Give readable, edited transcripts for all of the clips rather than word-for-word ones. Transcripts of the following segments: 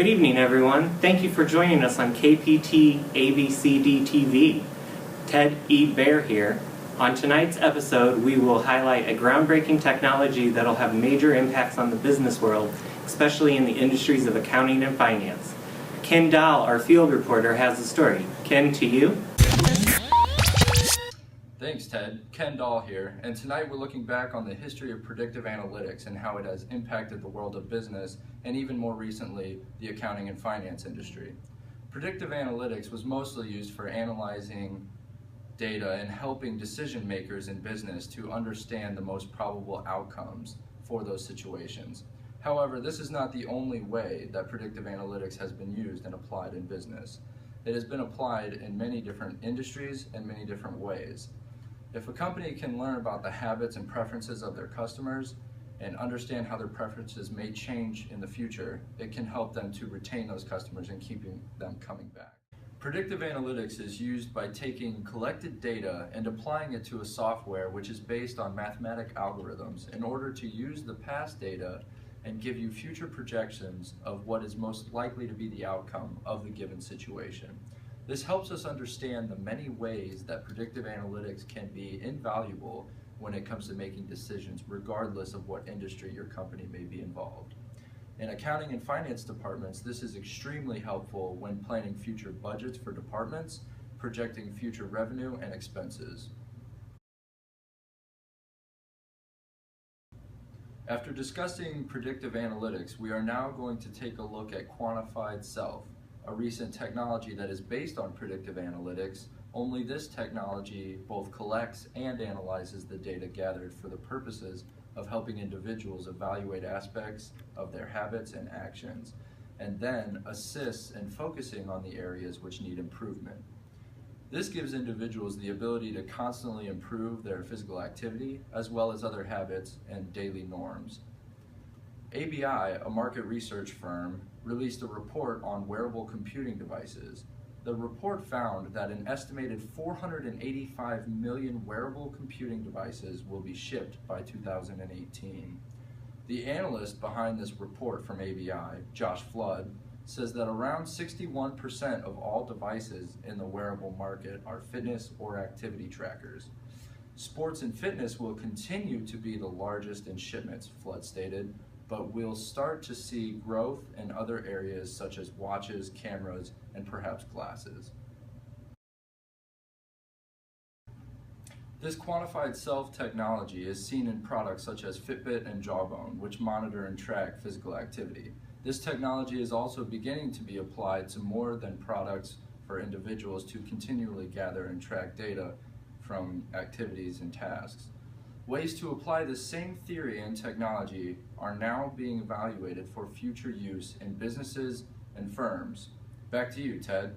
Good evening, everyone. Thank you for joining us on KPT ABCD TV. Ted E. Bear here. On tonight's episode, we will highlight a groundbreaking technology that will have major impacts on the business world, especially in the industries of accounting and finance. Ken Dahl, our field reporter, has the story. Ken, to you. Thanks, Ted. Ken Dahl here, and tonight we're looking back on the history of predictive analytics and how it has impacted the world of business and even more recently, the accounting and finance industry. Predictive analytics was mostly used for analyzing data and helping decision makers in business to understand the most probable outcomes for those situations. However, this is not the only way that predictive analytics has been used and applied in business. It has been applied in many different industries and many different ways. If a company can learn about the habits and preferences of their customers and understand how their preferences may change in the future, it can help them to retain those customers and keeping them coming back. Predictive analytics is used by taking collected data and applying it to a software which is based on mathematic algorithms in order to use the past data and give you future projections of what is most likely to be the outcome of the given situation. This helps us understand the many ways that predictive analytics can be invaluable when it comes to making decisions, regardless of what industry your company may be involved. In accounting and finance departments, this is extremely helpful when planning future budgets for departments, projecting future revenue and expenses. After discussing predictive analytics, we are now going to take a look at quantified self, a recent technology that is based on predictive analytics, only this technology both collects and analyzes the data gathered for the purposes of helping individuals evaluate aspects of their habits and actions, and then assists in focusing on the areas which need improvement. This gives individuals the ability to constantly improve their physical activity as well as other habits and daily norms. ABI, a market research firm, released a report on wearable computing devices. The report found that an estimated 485 million wearable computing devices will be shipped by 2018. The analyst behind this report from ABI, Josh Flood, says that around 61% of all devices in the wearable market are fitness or activity trackers. Sports and fitness will continue to be the largest in shipments, Flood stated, but we'll start to see growth in other areas such as watches, cameras, and perhaps glasses. This quantified self technology is seen in products such as Fitbit and Jawbone, which monitor and track physical activity. This technology is also beginning to be applied to more than products for individuals to continually gather and track data from activities and tasks. Ways to apply the same theory and technology are now being evaluated for future use in businesses and firms. Back to you, Ted.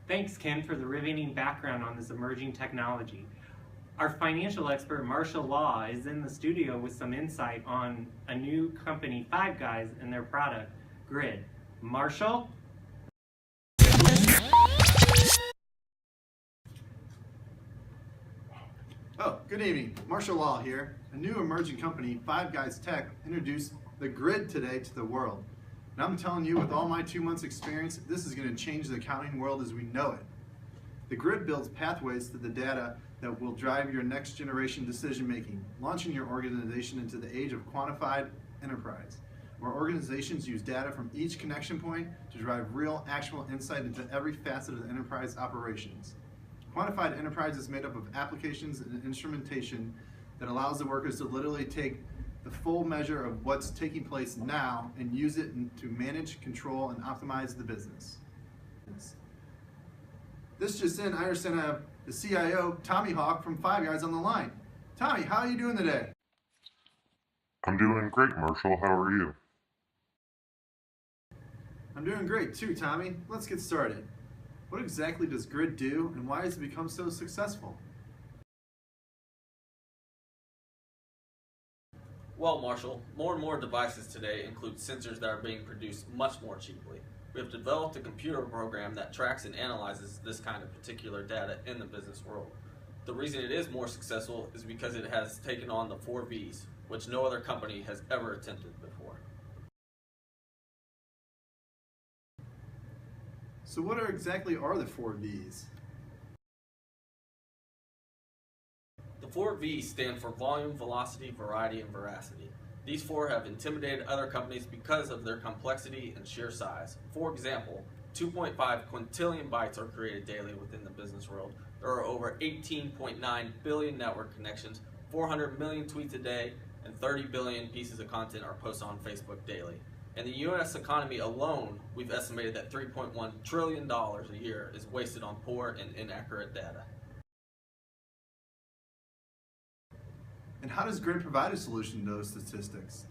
Thanks, Ken, for the riveting background on this emerging technology. Our financial expert, Marshall Law, is in the studio with some insight on a new company, Five Guys, and their product, Grid. Marshall? Oh, good evening. Marshall Law here. A new emerging company, Five Guys Tech, introduced the Grid today to the world. And I'm telling you, with all my 2 months experience, this is going to change the accounting world as we know it. The Grid builds pathways to the data that will drive your next generation decision making, launching your organization into the age of quantified enterprise, where organizations use data from each connection point to drive real, actual insight into every facet of the enterprise operations. Quantified enterprise is made up of applications and instrumentation that allows the workers to literally take the full measure of what's taking place now and use it to manage, control, and optimize the business. This just in, I understand I have the CIO, Tommy Hawk from Five Guys on the line. Tommy, how are you doing today? I'm doing great, Marshall. How are you? I'm doing great too, Tommy. Let's get started. What exactly does Grid do, and why has it become so successful? Well, Marshall, more and more devices today include sensors that are being produced much more cheaply. We have developed a computer program that tracks and analyzes this kind of particular data in the business world. The reason it is more successful is because it has taken on the 4 V's, which no other company has ever attempted before. So what exactly are the 4 V's? The 4 V's stand for volume, velocity, variety, and veracity. These 4 have intimidated other companies because of their complexity and sheer size. For example, 2.5 quintillion bytes are created daily within the business world. There are over 18.9 billion network connections, 400 million tweets a day, and 30 billion pieces of content are posted on Facebook daily. In the U.S. economy alone, we've estimated that $3.1 trillion a year is wasted on poor and inaccurate data. And how does Grid provide a solution to those statistics?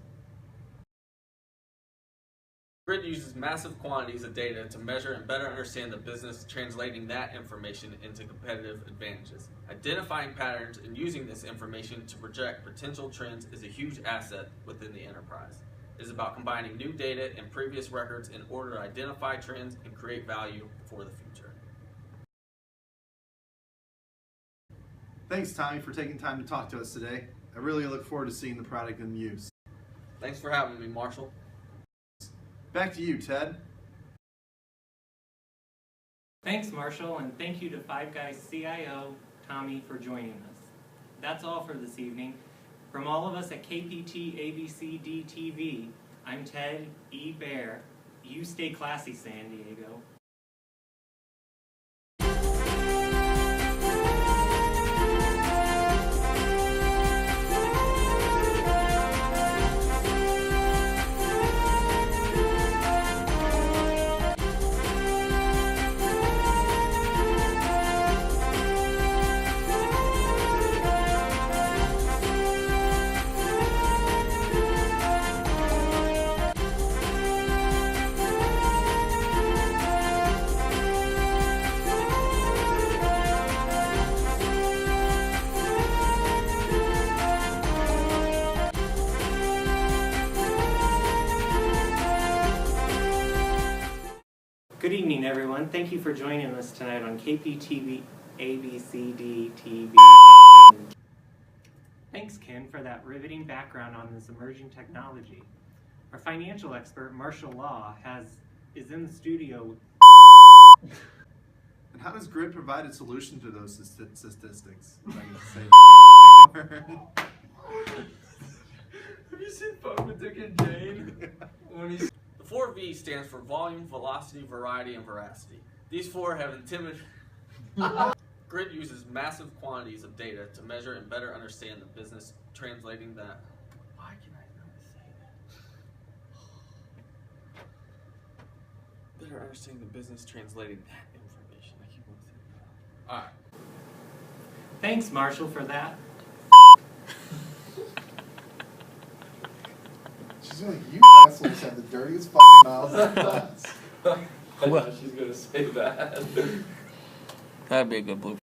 Grid uses massive quantities of data to measure and better understand the business, translating that information into competitive advantages. Identifying patterns and using this information to project potential trends is a huge asset within the enterprise. It is about combining new data and previous records in order to identify trends and create value for the future. Thanks, Tommy, for taking time to talk to us today. I really look forward to seeing the product in use. Thanks for having me, Marshall. Back to you, Ted. Thanks, Marshall, and thank you to Five Guys CIO, Tommy, for joining us. That's all for this evening. From all of us at KPT ABCD TV, I'm Ted E. Bear. You stay classy, San Diego. Good evening, everyone. Thank you for joining us tonight on KPTV ABCD TV. Thanks, Ken, for that riveting background on this emerging technology. Our financial expert, Marshall Law, is in the studio. And how does Grid provide a solution to those statistics? If I can say that. Have you seen Fun with Dick and Jane? When he's The 4 V stands for volume, velocity, variety, and veracity. These 4 have intimidated. Grid uses massive quantities of data to measure and better understand the business, translating that. Why can I not say that? Better understanding the business, translating that information. I keep on saying that. All right. Thanks, Marshall, for that. She's like, you assholes have the dirtiest fucking mouths in the class. I thought she's gonna say that. That'd be a good blooper.